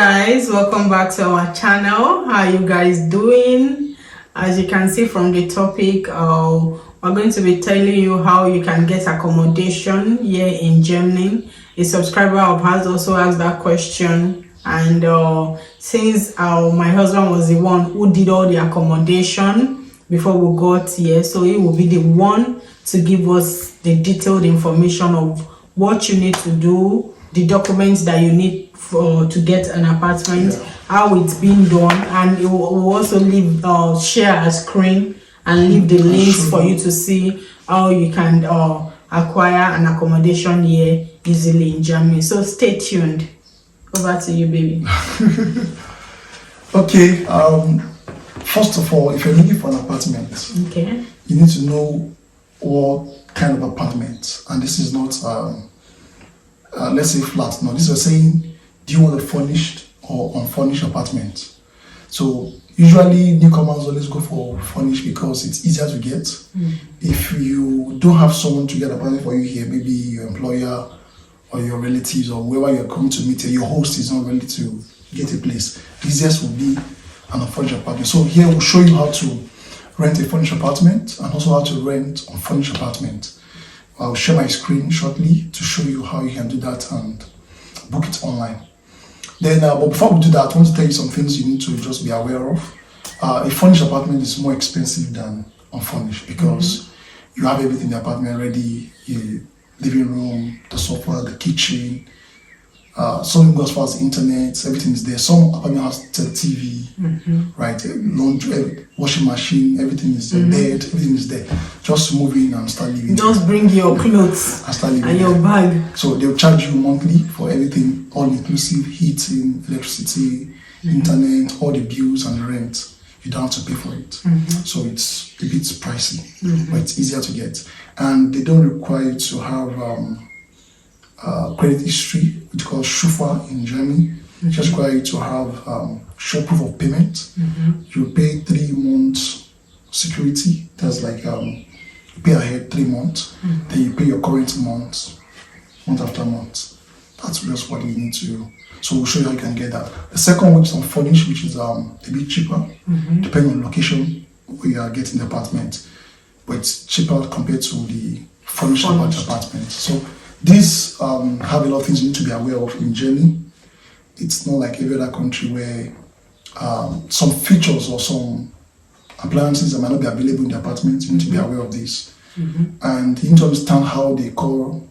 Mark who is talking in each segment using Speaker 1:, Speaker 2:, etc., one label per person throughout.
Speaker 1: guys, welcome back to our channel. How are you guys doing? As you can see from the topic, we're going to be telling you how you can get accommodation here in Germany. A subscriber of ours also asked that question, and since my husband was the one who did all the accommodation before we got here, so he will be the one to give us the detailed information of what you need to do, the documents that you need to get an apartment, how it's being done, and it will also leave share a screen and leave the links for you to see how you can acquire an accommodation here easily in Germany. So stay tuned. Over to you, baby.
Speaker 2: Okay. First of all, if you're looking for an apartment, you need to know what kind of apartment, and this is not let's say flat. No, this is saying, do you want a furnished or unfurnished apartment? So usually newcomers always go for furnished because it's easier to get. If you don't have someone to get an apartment for you here, maybe your employer or your relatives or whoever you're coming to meet, your host is not ready to get a place, the easiest will be an unfurnished apartment. So here we'll show you how to rent a furnished apartment and also how to rent unfurnished apartment. I'll share my screen shortly to show you how you can do that and book it online. Then, but before we do that, I want to tell you some things you need to just be aware of. A furnished apartment is more expensive than unfurnished because you have everything in the apartment ready: your living room, the sofa, the kitchen. Some goes as far as internet, everything is there. Some apartment has TV, right? Laundry, washing machine, everything is there. Bed, everything is there. Just move in and start living.
Speaker 1: Just bring your clothes and
Speaker 2: start living
Speaker 1: and your bag.
Speaker 2: So they'll charge you monthly for everything, all inclusive: heating, electricity, internet, all the bills and the rent. You don't have to pay for it. So it's a bit pricey, but it's easier to get. And they don't require you to have credit history, which is called Schufa in Germany. Just require you to have show proof of payment. You pay 3 months security. That's like you pay ahead 3 months. Then you pay your current month after month. That's just what you need to. So we'll show you how you can get that. The second one is unfurnished, which is a bit cheaper, depending on location where you are getting the apartment. But it's cheaper compared to the furnished apartment. So these have a lot of things you need to be aware of in Germany. It's not like every other country where some features or some appliances that might not be available in the apartment. You need to be aware of this. And you need to understand how they call,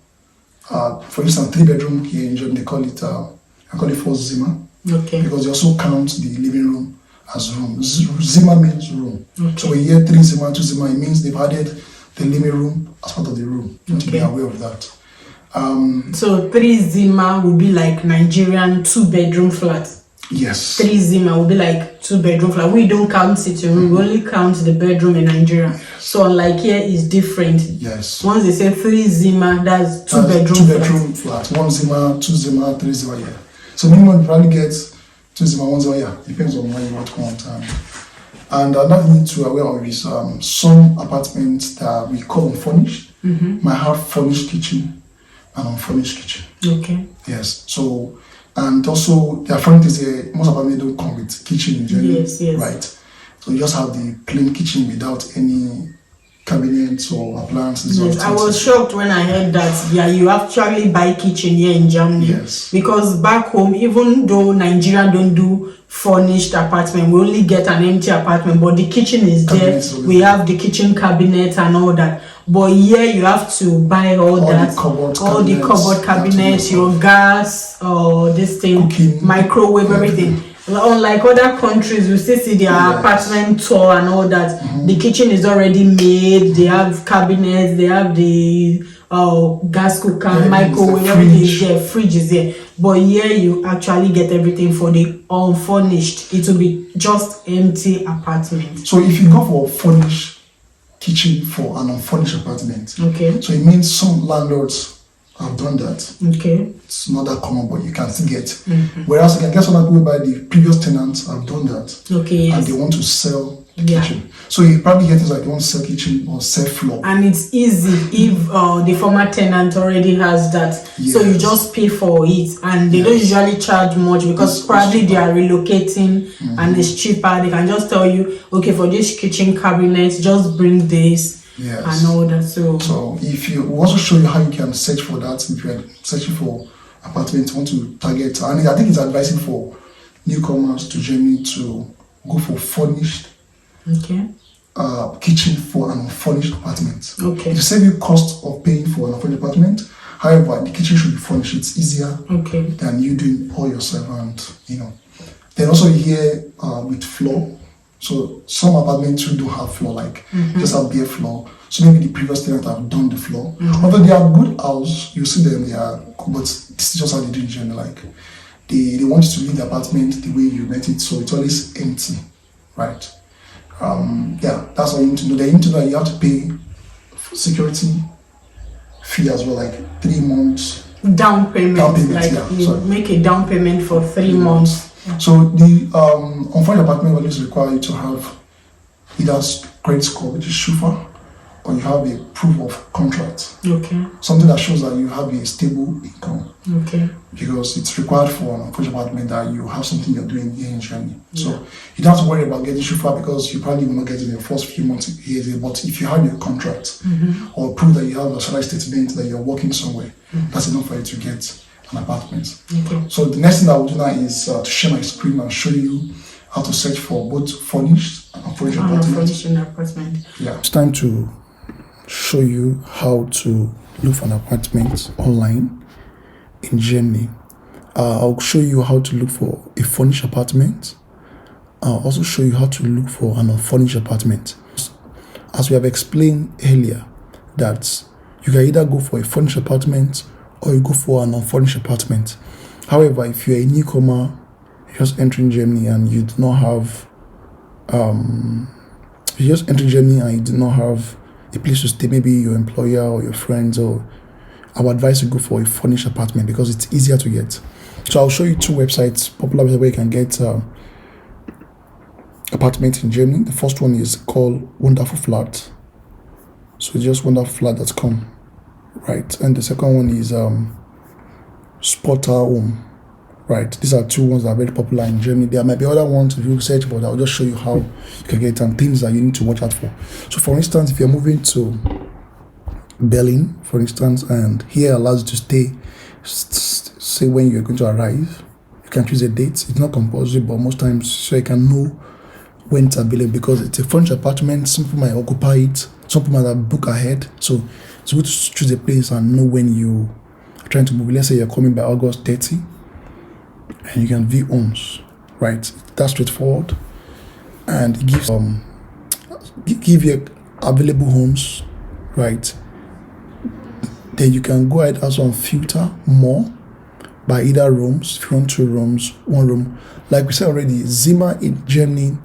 Speaker 2: for instance, 3-bedroom here in Germany, they call it, I call it 4 Zimmer. Because they also count the living room as room. Zimmer means room. So when you hear 3 Zimmer, 2 Zimmer, it means they've added the living room as part of the room. You need to be aware of that.
Speaker 1: So 3 Zimmer will be like Nigerian 2-bedroom flat.
Speaker 2: Yes.
Speaker 1: 3 Zimmer will be like 2-bedroom flat. We don't count sitting room. We only count the bedroom in Nigeria. So like here is different.
Speaker 2: Yes.
Speaker 1: Once they say 3 Zimmer, that's 2-bedroom
Speaker 2: flat. 1 Zimmer, 2 Zimmer, 3 Zimmer. Yeah. So minimum you probably get 2 Zimmer, 1 Zimmer. Yeah. Depends on where you want to come. And another thing to be aware of is some apartments that we call unfurnished might have furnished kitchen and unfurnished kitchen. Yes. So, and also the funny thing is most apartments don't come with kitchen in Germany.
Speaker 1: Yes.
Speaker 2: Right. So you just have the plain kitchen without any cabinets or appliances.
Speaker 1: Yes, I was shocked when I heard that. Yeah, you actually buy kitchen here in Germany.
Speaker 2: Yes. Because
Speaker 1: back home, even though Nigeria don't do furnished apartment, we only get an empty apartment, but the kitchen is there. We have the kitchen cabinet and all that. But here you have to buy all that, all the cupboard cabinets, your gas, this thing, cooking, microwave, everything. Unlike other countries, we still see their apartment tour and all that. The kitchen is already made. They have cabinets. They have the gas cooker, microwave, everything is there. Fridge is there. But here you actually get everything for the unfurnished. It will be just empty apartment.
Speaker 2: So if you go for furnished kitchen for an unfurnished apartment,
Speaker 1: so
Speaker 2: it means some landlords I've done that.
Speaker 1: Okay.
Speaker 2: It's not that common, but you can still get. Whereas you can get some people by the previous tenants have done that.
Speaker 1: Okay. Yes.
Speaker 2: And they want to sell the kitchen. So you probably get things like they want to sell kitchen or sell floor.
Speaker 1: And it's easy if the former tenant already has that.
Speaker 2: Yes.
Speaker 1: So you just pay for it, and they don't usually charge much because probably they are relocating and it's cheaper. They can just tell you, okay, for this kitchen cabinet, just bring this.
Speaker 2: Yes.
Speaker 1: And all that.
Speaker 2: So if you we'll also show you how you can search for that if you're searching for apartments, want to target, and I think it's advising for newcomers to Germany to go for furnished kitchen for an unfurnished apartment.
Speaker 1: Okay.
Speaker 2: It will save you cost of paying for an unfurnished apartment. However, the kitchen should be furnished. It's easier than you doing all yourself, and Then also here with floor. So some apartments do have floor, like just have bare floor. So maybe the previous tenant have done the floor. Although they are good house, you see them, they are good, but this is just how they do in general. Like they want you to leave the apartment the way you rent it, so it's always empty, right? That's what you need to know. Then you need to know that you have to pay security fee as well, like 3 months.
Speaker 1: Down payment, like you make a down payment for 3 months.
Speaker 2: So the unfurnished apartment always require you to have either credit score, which is SHUFA, or you have a proof of contract.
Speaker 1: Okay.
Speaker 2: Something that shows that you have a stable income.
Speaker 1: Okay.
Speaker 2: Because it's required for an unfurnished apartment that you have something you're doing here in Germany. So you don't have to worry about getting SHUFA because you probably will not get it in the first few months here. But if you have your contract or proof that you have a salary statement that you're working somewhere, that's enough for you to get an apartment.
Speaker 1: Okay.
Speaker 2: So the next thing I will do now is to share my screen and show you how to search for both furnished and unfurnished apartment. Yeah. It's time to show you how to look for an apartment online in Germany. I'll show you how to look for a furnished apartment. I'll also show you how to look for an unfurnished apartment. As we have explained earlier, that you can either go for a furnished apartment or you go for an unfurnished apartment. However, if you're a newcomer, you're just entering Germany and you do not have a place to stay, maybe your employer or your friends, or I would advise you go for a furnished apartment because it's easier to get. So I'll show you 2 websites, popular websites where you can get apartments in Germany. The first one is called Wonderful Flat. So just wonderfulflat.com. Right, and the second one is Spotter Home. Right, these are 2 ones that are very popular in Germany. There might be other ones if you search, but I'll just show you how you can get and things that you need to watch out for. So, for instance, if you're moving to Berlin, for instance, and here allows you to stay, say when you're going to arrive, you can choose a date. It's not compulsory, but most times so you can know when it's available because it's a furnished apartment. Some people might occupy it, some people might have booked ahead. So it's good to choose a place and know when you are trying to move. Let's say you're coming by August 30 and you can view homes, right? That's straightforward, and it gives give you available homes, right? Then you can go ahead also and filter more by either rooms. If you want 2 rooms, 1 room, like we said already, Zimmer in Germany.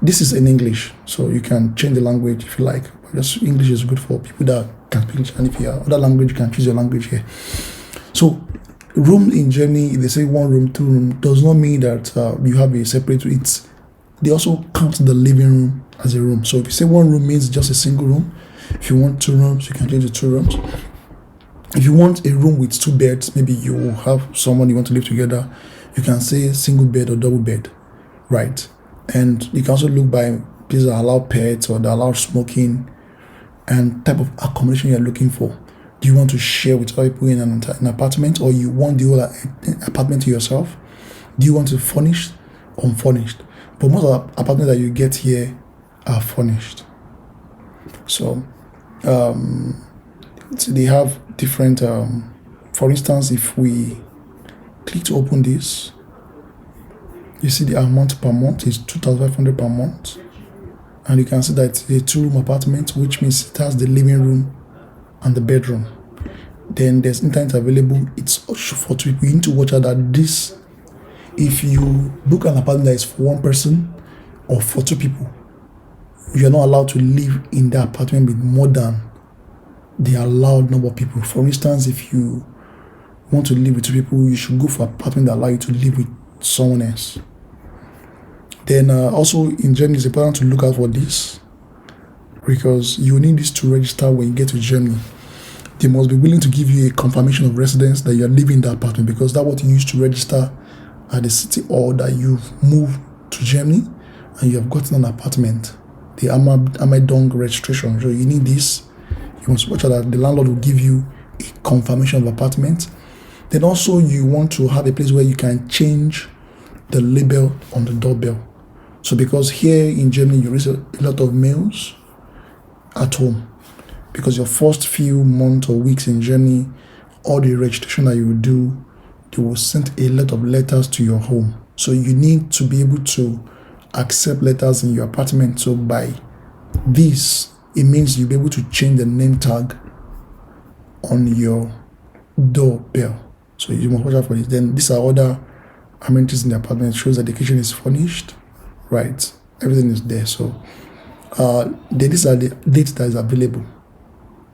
Speaker 2: This is in English, so you can change the language if you like. Just English is good for people that can speak English, and if you have other language, you can choose your language here. So, room in Germany, if they say 1 room, 2 room, does not mean that you have a separate. They also count the living room as a room. So if you say 1 room means just a single room. If you want 2 rooms, you can change it to 2 rooms. If you want a room with 2 beds, maybe you have someone you want to live together, you can say single bed or double bed, right? And you can also look by places that allow pets or that allow smoking and type of accommodation you're looking for. Do you want to share with other people in an apartment, or you want the whole apartment to yourself? Do you want to furnish or unfurnished? But most of the apartments that you get here are furnished. So they have different, for instance, if we click to open this, you see the amount per month is 2,500 per month, and you can see that it's a 2-room apartment, which means it has the living room and the bedroom. Then there's internet available. It's for 2 people. You need to watch out that this, if you book an apartment that is for 1 person or for 2 people, you're not allowed to live in that apartment with more than the allowed number of people. For instance, if you want to live with 2 people, you should go for an apartment that allow you to live with someone else. Then also in Germany, it's important to look out for this, because you need this to register when you get to Germany. They must be willing to give you a confirmation of residence that you're living in that apartment, because that's what you use to register at the city, or that you've moved to Germany and you have gotten an apartment, the Amidong registration. So you need this. You must watch out that the landlord will give you a confirmation of apartment. Then also you want to have a place where you can change the label on the doorbell. So because here in Germany you receive a lot of mails at home, because your first few months or weeks in Germany, all the registration that you will do, they will send a lot of letters to your home. So you need to be able to accept letters in your apartment. So by this, it means you'll be able to change the name tag on your doorbell. So you must watch out for this. Then these are other amenities in the apartment. It shows that the kitchen is furnished, right? Everything is there. So these are the dates that is available,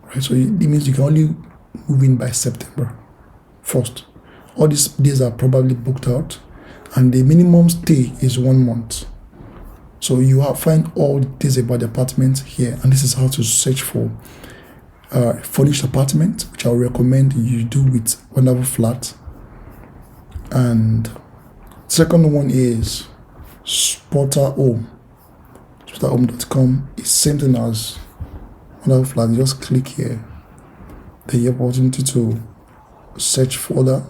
Speaker 2: right? So it means you can only move in by September 1st. All these days are probably booked out, and the minimum stay is 1 month. So you find all details about the apartment here, and this is how to search for furnished apartment, which I would recommend you do with Wonderful Flat. And second one is Spotter Home. SpotterHome.com is same thing as Wonderful Flat. You just click here, then you have opportunity to search further,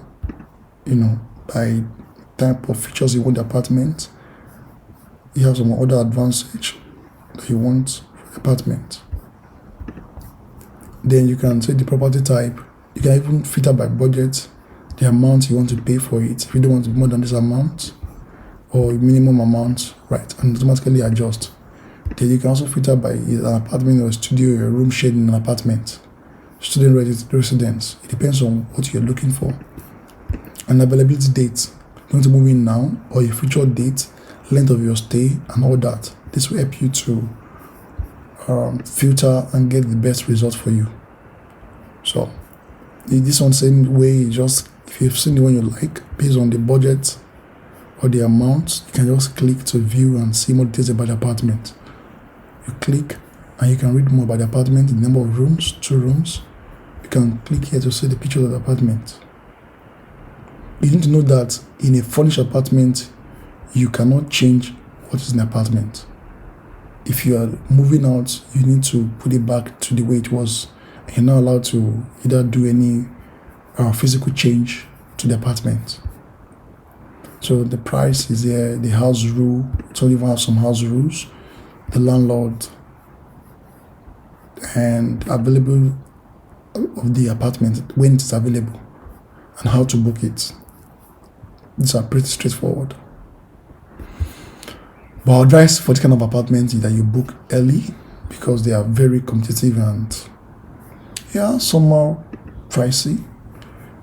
Speaker 2: by type of features you want the apartment. You have some other advanced search that you want for the apartment. Then you can set the property type. You can even filter by budget, the amount you want to pay for it. If you don't want more than this amount or minimum amount, right, and automatically adjust. Then you can also filter by an apartment or a studio or a room shared in an apartment. Student residence. It depends on what you're looking for. And availability date. You want to move in now, or your future date, length of your stay, and all that. This will help you to filter and get the best result for you. So this one, same way, just if you've seen the one you like based on the budget or the amount, you can just click to view and see more details about the apartment. You click and you can read more about the apartment, the number of rooms, 2 rooms. You can click here to see the picture of the apartment. You need to know that in a furnished apartment, you cannot change what is in the apartment. If you are moving out, you need to put it back to the way it was. You're not allowed to either do any physical change to the apartment. So the price is there, the house rule. So you even have some house rules, the landlord, and available of the apartment when it's available, and how to book it. These are pretty straightforward. But our advice for this kind of apartment is that you book early, because they are very competitive and somehow pricey.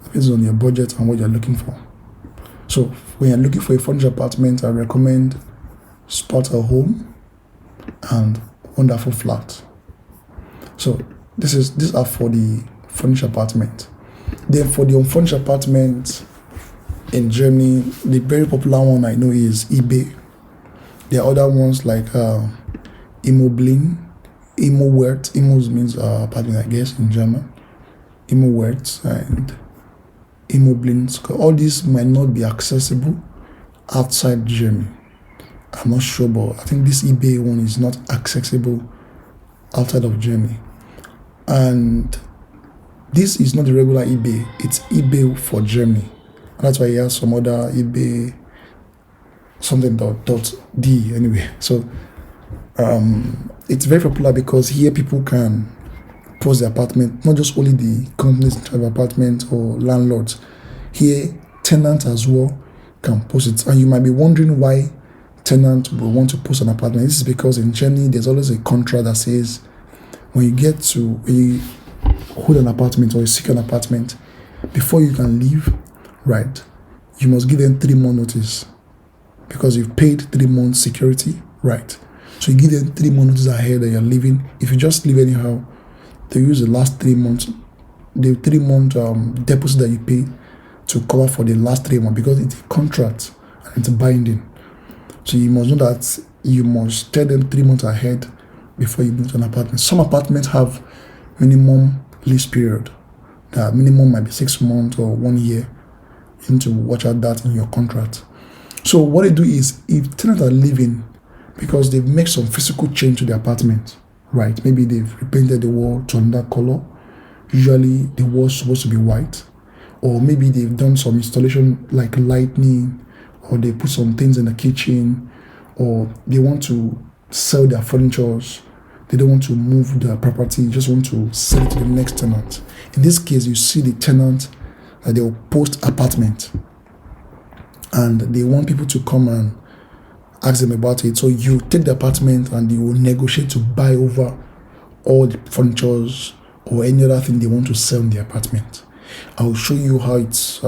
Speaker 2: Depends on your budget and what you're looking for. So when you're looking for a furnished apartment, I recommend Spotter Home and Wonderful Flat. So these are for the furnished apartment. Then for the unfurnished apartment in Germany, the very popular one I know is eBay. There are other ones like Immobilien, Immowert. Immos means apartment, I guess, in German. Immowert and Immobilien. All these might not be accessible outside Germany. I'm not sure, but I think this eBay one is not accessible outside of Germany. And this is not the regular eBay, it's eBay for Germany. And that's why he has some other eBay something .d anyway. So it's very popular because here people can post the apartment, not just only the companies in charge of apartment or landlords. Here tenants as well can post it. And you might be wondering why tenants will want to post an apartment. This is because in Germany there's always a contract that says when you hold an apartment or you seek an apartment, before you can leave, right, you must give them 3 months notice, because you've paid 3 months security, right? So you give them 3 months notice ahead that you're leaving. If you just leave anyhow, they use the last 3 months, the 3 month deposit that you pay to cover for the last 3 months, because it's a contract and it's binding. So you must know that you must tell them 3 months ahead before you move to an apartment. Some apartments have minimum lease period. The minimum might be 6 months or 1 year. You need to watch out that in your contract. So what they do is, if tenants are living because they've made some physical change to the apartment, right? Maybe they've repainted the wall to another color. Usually the wall's supposed to be white. Or maybe they've done some installation like lighting, or they put some things in the kitchen, or they want to sell their furniture. They don't want to move the property, just want to sell it to the next tenant. In this case, you see the tenant that they will post apartment, and they want people to come and ask them about it. So you take the apartment and you will negotiate to buy over all the furnitures or any other thing they want to sell in the apartment. I will show you how it's,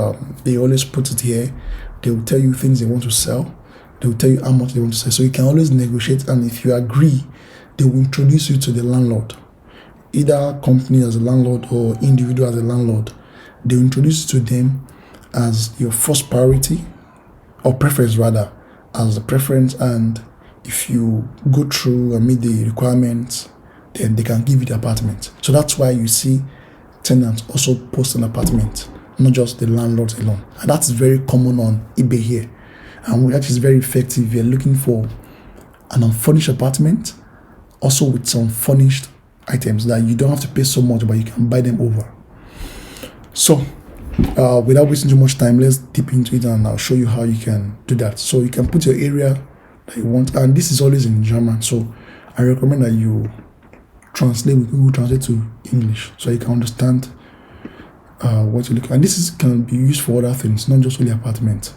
Speaker 2: they always put it here. They will tell you things they want to sell. They will tell you how much they want to sell. So you can always negotiate, and if you agree, they will introduce you to the landlord. Either company as a landlord or individual as a landlord. They will introduce you to them as your first priority, or preference rather, as a preference, and if you go through and meet the requirements, then they can give you the apartment. So that's why you see tenants also post an apartment, not just the landlords alone. And that's very common on eBay here, and that is very effective if you're looking for an unfurnished apartment, also with some furnished items that you don't have to pay so much, but you can buy them over. So without wasting too much time, let's dip into it, and I'll show you how you can do that. So you can put your area that you want, and this is always in German, so I recommend that you translate with Google Translate to English so you can understand what you look at. And this can be used for other things, not just only apartments.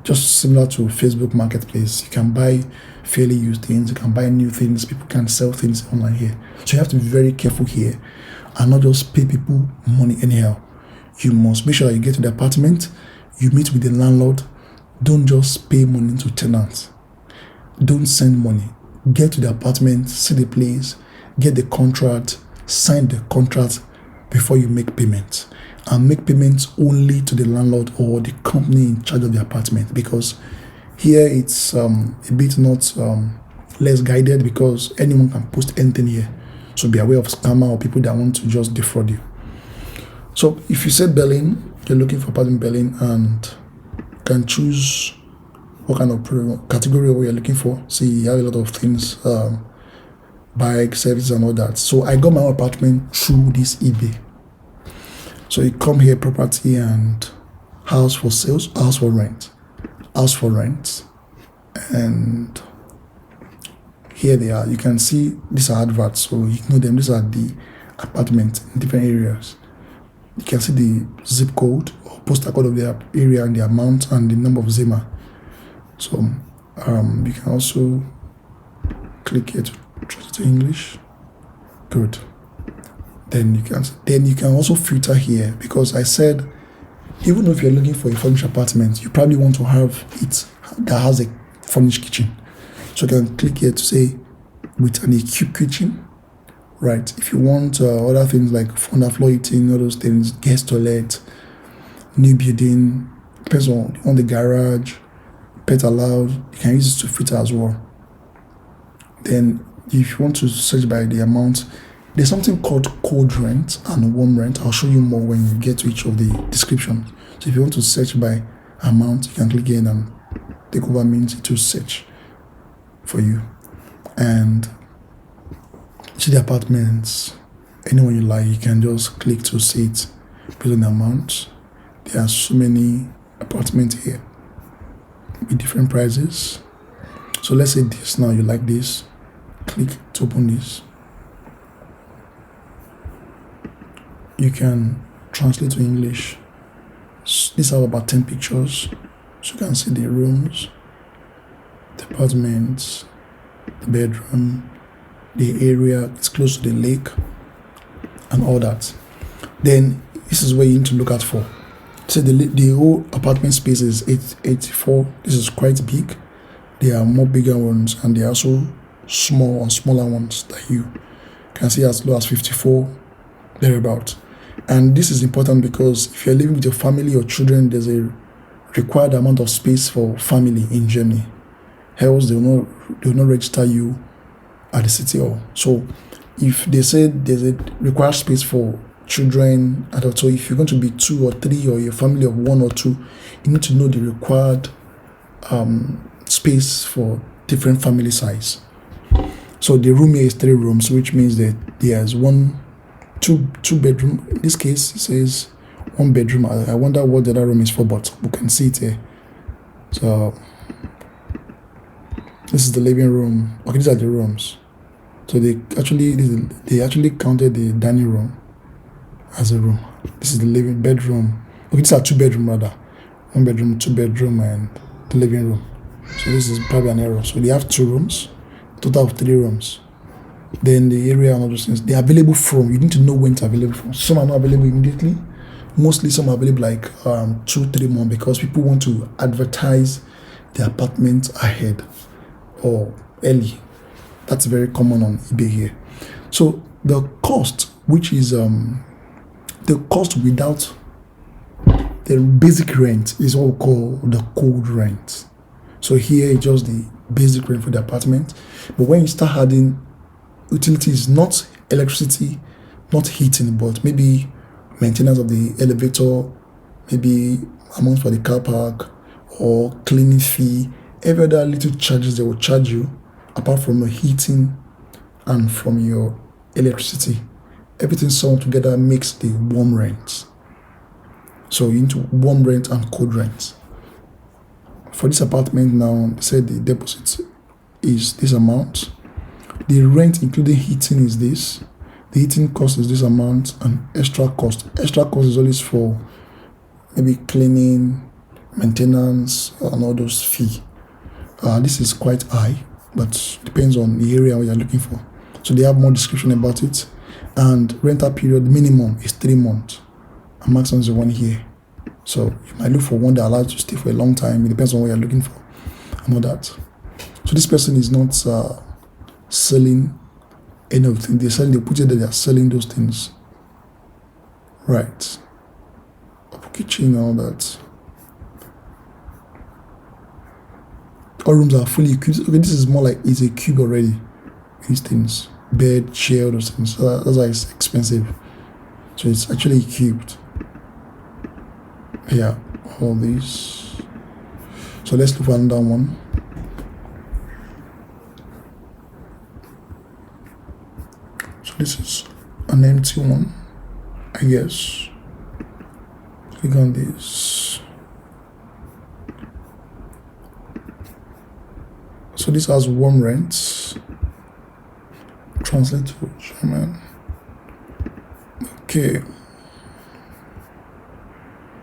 Speaker 2: Just similar to Facebook Marketplace, you can buy fairly used things, you can buy new things, people can sell things online here. So you have to be very careful here and not just pay people money anyhow. You must make sure that you get to the apartment, you meet with the landlord. Don't just pay money to tenants. Don't send money. Get to the apartment, see the place, get the contract, sign the contract before you make payments. And make payments only to the landlord or the company in charge of the apartment, because here it's a bit not less guided, because anyone can post anything here. So be aware of scammer or people that want to just defraud you. So if you said Berlin, you're looking for apartment in Berlin, and can choose what kind of category you're looking for. See, you have a lot of things, bike, services and all that. So I got my own apartment through this eBay. So you come here, property and house for sales, house for rent, and here they are. You can see these are adverts, so you know them. These are the apartments in different areas. You can see the zip code or postal code of the area and the amount and the number of Zima. So you can also click here to translate to English. Good. Then you can also filter here, because I said even if you're looking for a furnished apartment, you probably want to have it that has a furnished kitchen. So you can click here to say with an equipped kitchen, right? If you want other things like underfloor heating, all those things, guest toilet, new building, depends on the garage, pet allowed, you can use it to filter as well. Then if you want to search by the amount, there's something called cold rent and warm rent. I'll show you more when you get to each of the description. So if you want to search by amount, you can click in and take over means to search for you. And see the apartments, anyone you like, you can just click to see it based on the amount. There are so many apartments here with different prices. So let's say this now, you like this, click to open this. You can translate to English. These have about 10 pictures, so you can see the rooms, the apartments, the bedroom, the area, it's close to the lake and all that. Then this is where you need to look out for. So the whole apartment space is 884. This is quite big. There are more bigger ones, and there are also small and smaller ones that you can see as low as 54, thereabout. And this is important because if you're living with your family or children, there's a required amount of space for family in Germany. Else they will not register you at the city hall. So if they say there's a required space for children, adults, so if you're going to be 2 or 3 or your family of 1 or 2, you need to know the required space for different family size. So the room here is 3 rooms, which means that there's two bedroom. In this case, it says 1 bedroom. I wonder what the other room is for, but we can see it here. So this is the living room. Okay, these are the rooms. So they actually counted the dining room as a room. This is the living bedroom. Okay, these are 2 bedroom rather. 1 bedroom, 2 bedroom, and the living room. So this is probably an error. So they have 2 rooms, total of 3 rooms. Then the area and all those things, they're available from. You need to know when it's available from. Some are not available immediately. Mostly some are available like 2-3 months because people want to advertise the apartment ahead or early. That's very common on eBay here. So the cost, which is the cost without the basic rent, is what we call the cold rent. So here it's just the basic rent for the apartment. But when you start adding utilities, not electricity, not heating, but maybe maintenance of the elevator, maybe amount for the car park or cleaning fee, every other little charges they will charge you apart from your heating and from your electricity. Everything sum together makes the warm rent. So you need warm rent and cold rent. For this apartment now, they said the deposit is this amount. The rent including heating is this. The heating cost is this amount, and extra cost. Extra cost is always for maybe cleaning, maintenance, and all those fees. This is quite high, but depends on the area you're looking for. So they have more description about it. And rental period minimum is 3 months, and maximum is 1 year. So you might look for one that allows you to stay for a long time. It depends on what you're looking for and all that. So this person is not selling anything. They put it that they are selling those things. Right. Kitchen and all that. All rooms are fully equipped. Okay, this is more like it's a cube already. These things. Bed, chair, those things. So that's why it's expensive. So it's actually cubed. Yeah, all these. So let's look for another one. So this is an empty one, I guess. Click on this. So this has warm rent. Translate to German. Okay.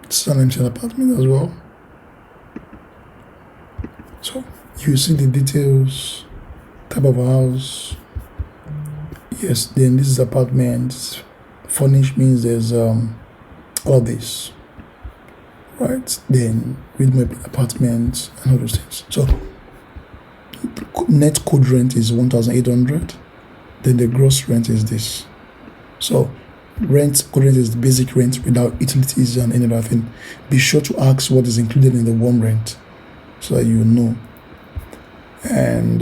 Speaker 2: It's an empty apartment as well. So you see the details, type of house. Yes, then this is apartment. Furnished means there's all of this. Right, then read my apartment and all those things. So net code rent is 1,800. Then the gross rent is this. So code rent is the basic rent without utilities and any other thing. Be sure to ask what is included in the warm rent so that you know. And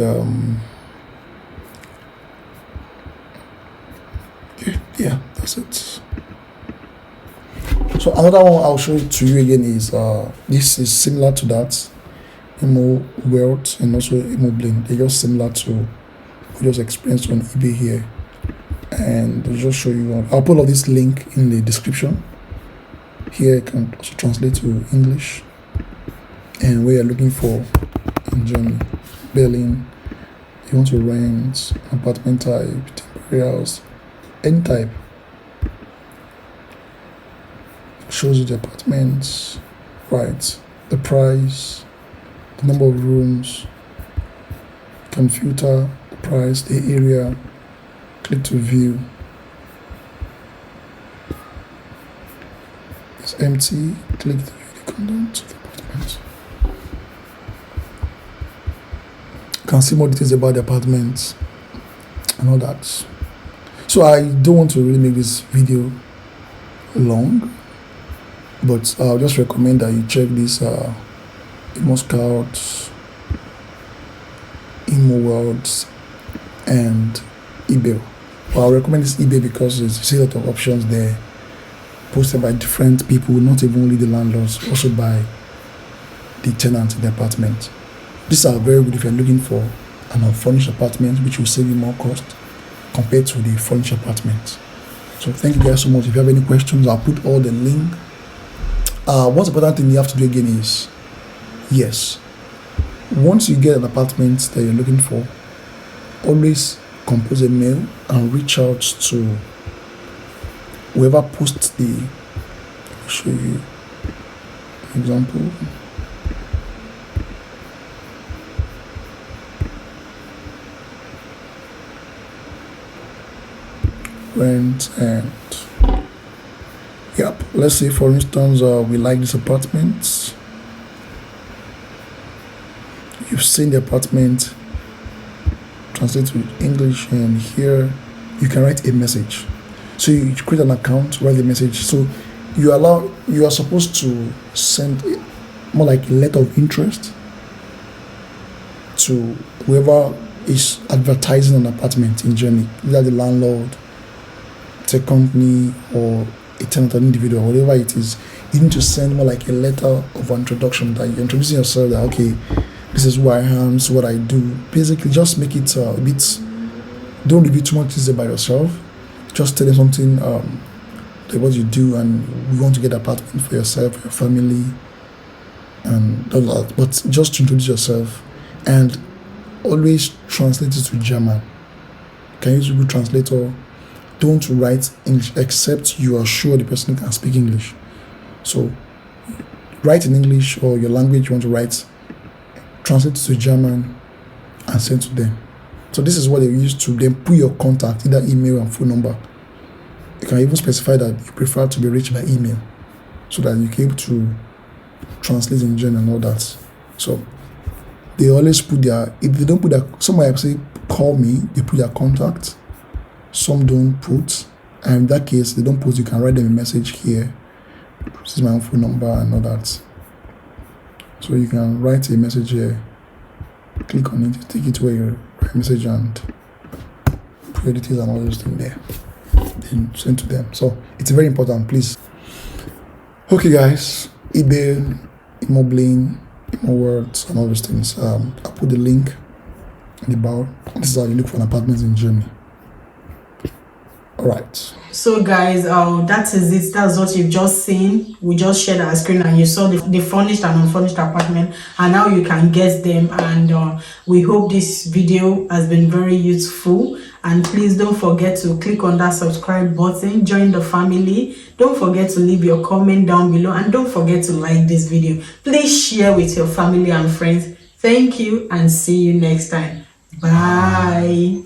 Speaker 2: yeah, that's it. So another one I'll show it to you again is this is similar to that Emo Wealth and also Emo Blend. They're just similar to what we just experienced on eBay here, and I'll just show you. I'll put all this link in the description. Here you can also translate to English and where you're looking for in Germany, Berlin. You want to rent apartment type, temporary house, any type. Shows you the apartments, right? The price, the number of rooms. You can filter the price, the area. Click to view. It's empty. Click to view the contents of the apartment. You can see more details about the apartments and all that. So I don't want to really make this video long, but I'll just recommend that you check this Imo Scouts, Imo Worlds, and eBay. Well, I'll recommend this eBay because there's a lot of options there, posted by different people, not even only the landlords, also by the tenants in the apartment. These are very good if you're looking for an unfurnished apartment, which will save you more cost compared to the furnished apartment. So thank you guys so much. If you have any questions, I'll put all the link. What's important thing you have to do again is, yes, once you get an apartment that you're looking for, always compose a mail and reach out to whoever posts the, I'll show you an example. Rent and yep, let's say for instance we like this apartment. You've seen the apartment, translate to English, and here you can write a message. So you create an account, write the message. So you are supposed to send more like a letter of interest to whoever is advertising an apartment in Germany, either the landlord, a company, or a tenant, an individual, whatever it is. You need to send more like a letter of introduction, that you're introducing yourself, that okay, this is who I am, this is what I do. Basically, just make it a bit, don't reveal too much things about yourself. Just tell them something like what you do, and we want to get an apartment for yourself, for your family, and all that. But just to introduce yourself, and always translate it to German. Can use Google Translator. Don't write English except you are sure the person can speak English. So write in English or your language you want to write, translate it to German, and send to them. So this is what they use to then put your contact, either email and phone number. You can even specify that you prefer to be reached by email, so that you can able to translate in German and all that. So they always put their, if they don't put their, some might say call me, they put their contact. Some don't put, and in that case they don't put, you can write them a message here. This is my own phone number and all that. So you can write a message here, click on it, take it to where you write a message and put your details and all those things there, then send to them. So it's very important, please. Okay guys, eBay, Imo Bling, Imo Worlds, and all those things. I'll put the link in the bio. This is how you look for an apartment in Germany. All right.
Speaker 1: So guys, that is it. That's what you've just seen. We just shared our screen and you saw the furnished and unfurnished apartment, and now you can get them. And we hope this video has been very useful. And please don't forget to click on that subscribe button, join the family. Don't forget to leave your comment down below, and don't forget to like this video. Please share with your family and friends. Thank you, and see you next time. Bye.